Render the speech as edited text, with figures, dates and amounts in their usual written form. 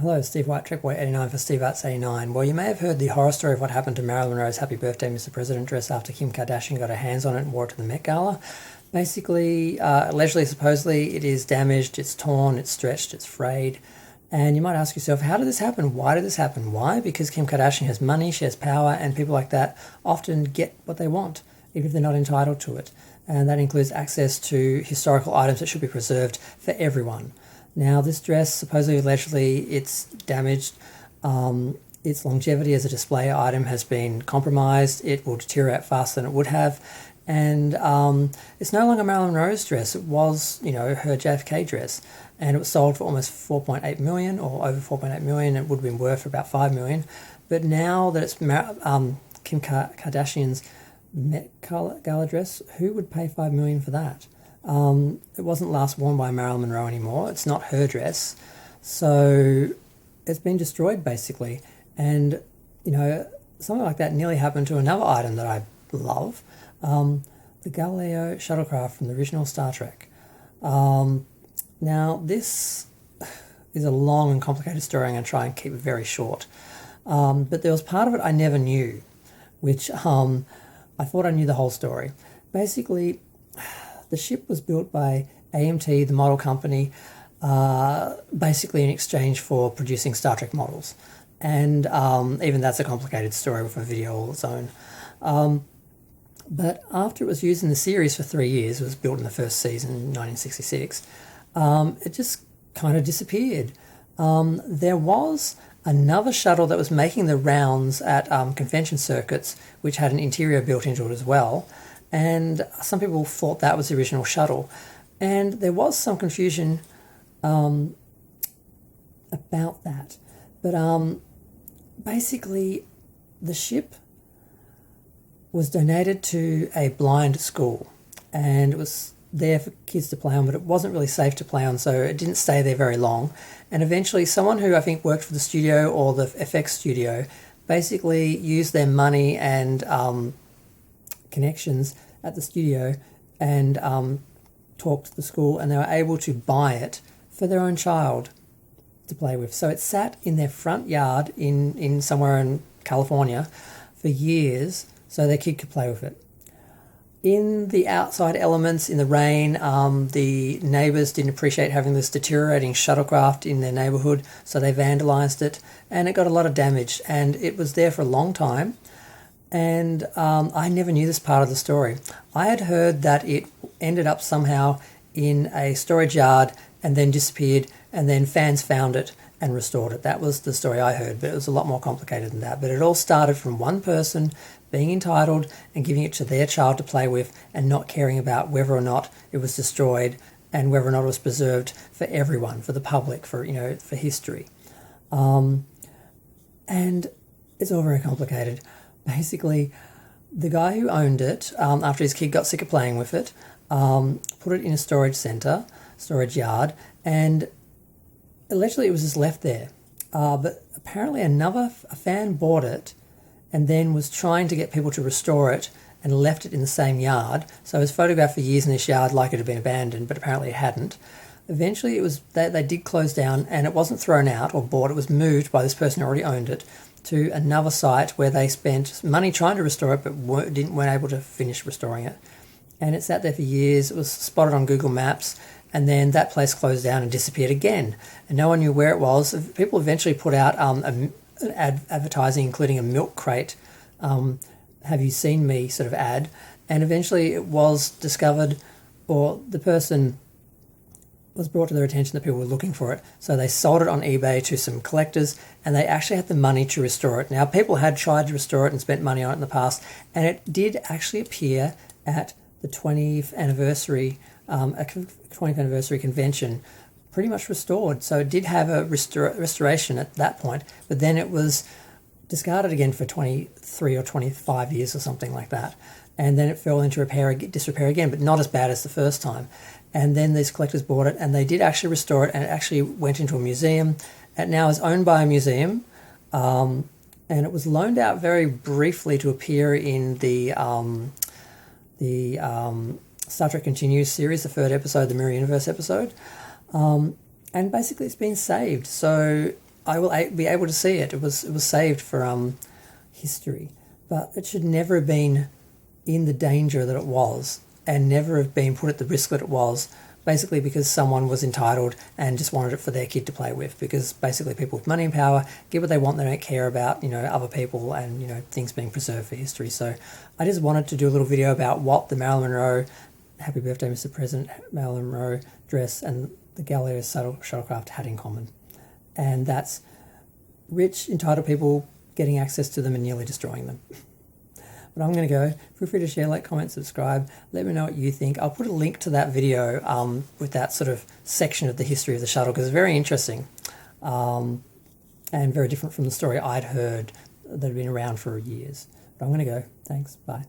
Hello, Steve White, Tripway89 for SteveArts89. Well, you may have heard the horror story of what happened to Marilyn Monroe's Happy Birthday, Mr. President dress after Kim Kardashian got her hands on it and wore it to the Met Gala. Basically, allegedly, supposedly, it is damaged, it's torn, it's stretched, it's frayed. And you might ask yourself, how did this happen? Why did this happen? Why? Because Kim Kardashian has money, she has power, and people like that often get what they want, even if they're not entitled to it. And that includes access to historical items that should be preserved for everyone. Now, this dress, supposedly, allegedly, it's damaged. Its longevity as a display item has been compromised. It will deteriorate faster than it would have. And it's no longer Marilyn Monroe's dress. It was, her JFK dress. And it was sold for almost 4.8 million, or over 4.8 million. It would have been worth about 5 million. But now that it's Kim Kardashian's Met Gala dress, who would pay 5 million for that? It wasn't last worn by Marilyn Monroe anymore. It's not her dress. So it's been destroyed, basically. And, something like that nearly happened to another item that I love, the Galileo Shuttlecraft from the original Star Trek. Now, this is a long and complicated story. I'm going to try and keep it very short. But there was part of it I never knew, which I thought I knew the whole story. Basically, the ship was built by AMT, the model company, basically in exchange for producing Star Trek models. And even that's a complicated story with a video all its own. But after it was used in the series for 3 years, it was built in the first season in 1966, it just kind of disappeared. There was another shuttle that was making the rounds at convention circuits, which had an interior built into it as well. And some people thought that was the original shuttle. And there was some confusion about that. But basically, the ship was donated to a blind school. And it was there for kids to play on, but it wasn't really safe to play on, so it didn't stay there very long. And eventually, someone who I think worked for the studio or the FX studio basically used their money and connections at the studio and talked to the school, and they were able to buy it for their own child to play with. So it sat in their front yard in somewhere in California for years so their kid could play with it. In the outside elements, in the rain, the neighbours didn't appreciate having this deteriorating shuttlecraft in their neighbourhood, so they vandalised it, and it got a lot of damage, and it was there for a long time. And I never knew this part of the story. I had heard that it ended up somehow in a storage yard and then disappeared, and then fans found it and restored it. That was the story I heard, but it was a lot more complicated than that. But it all started from one person being entitled and giving it to their child to play with and not caring about whether or not it was destroyed and whether or not it was preserved for everyone, for the public, for history. And it's all very complicated. Basically, the guy who owned it, after his kid got sick of playing with it, put it in a storage yard, and allegedly it was just left there. But apparently a fan bought it and then was trying to get people to restore it and left it in the same yard. So it was photographed for years in this yard like it had been abandoned, but apparently it hadn't. Eventually they did close down, and it wasn't thrown out or bought. It was moved by this person who already owned it to another site where they spent money trying to restore it, but weren't able to finish restoring it. And it sat there for years. It was spotted on Google Maps, and then that place closed down and disappeared again. And no one knew where it was. People eventually put out an advertising, including a milk crate, have you seen me sort of ad. And eventually it was discovered, or the person was brought to their attention that people were looking for it. So they sold it on eBay to some collectors, and they actually had the money to restore it. Now, people had tried to restore it and spent money on it in the past, and it did actually appear at the 20th anniversary convention, pretty much restored. So it did have a restoration at that point, but then it was discarded again for 23 or 25 years or something like that. And then it fell into disrepair again, but not as bad as the first time. And then these collectors bought it, and they did actually restore it, and it actually went into a museum. It now is owned by a museum, and it was loaned out very briefly to appear in the Star Trek Continues series, the third episode, the Mirror Universe episode. And basically it's been saved. So I will be able to see it. It was saved for history, but it should never have been in the danger that it was, and never have been put at the risk that it was, basically because someone was entitled and just wanted it for their kid to play with, because basically people with money and power get what they want. They don't care about, other people and, things being preserved for history. So I just wanted to do a little video about what the Marilyn Monroe, Happy Birthday Mr. President, Marilyn Monroe dress and the Galileo shuttlecraft had in common. And that's rich, entitled people getting access to them and nearly destroying them. But I'm going to go. Feel free to share, like, comment, subscribe. Let me know what you think. I'll put a link to that video with that sort of section of the history of the shuttle, because it's very interesting and very different from the story I'd heard that had been around for years. But I'm going to go. Thanks. Bye.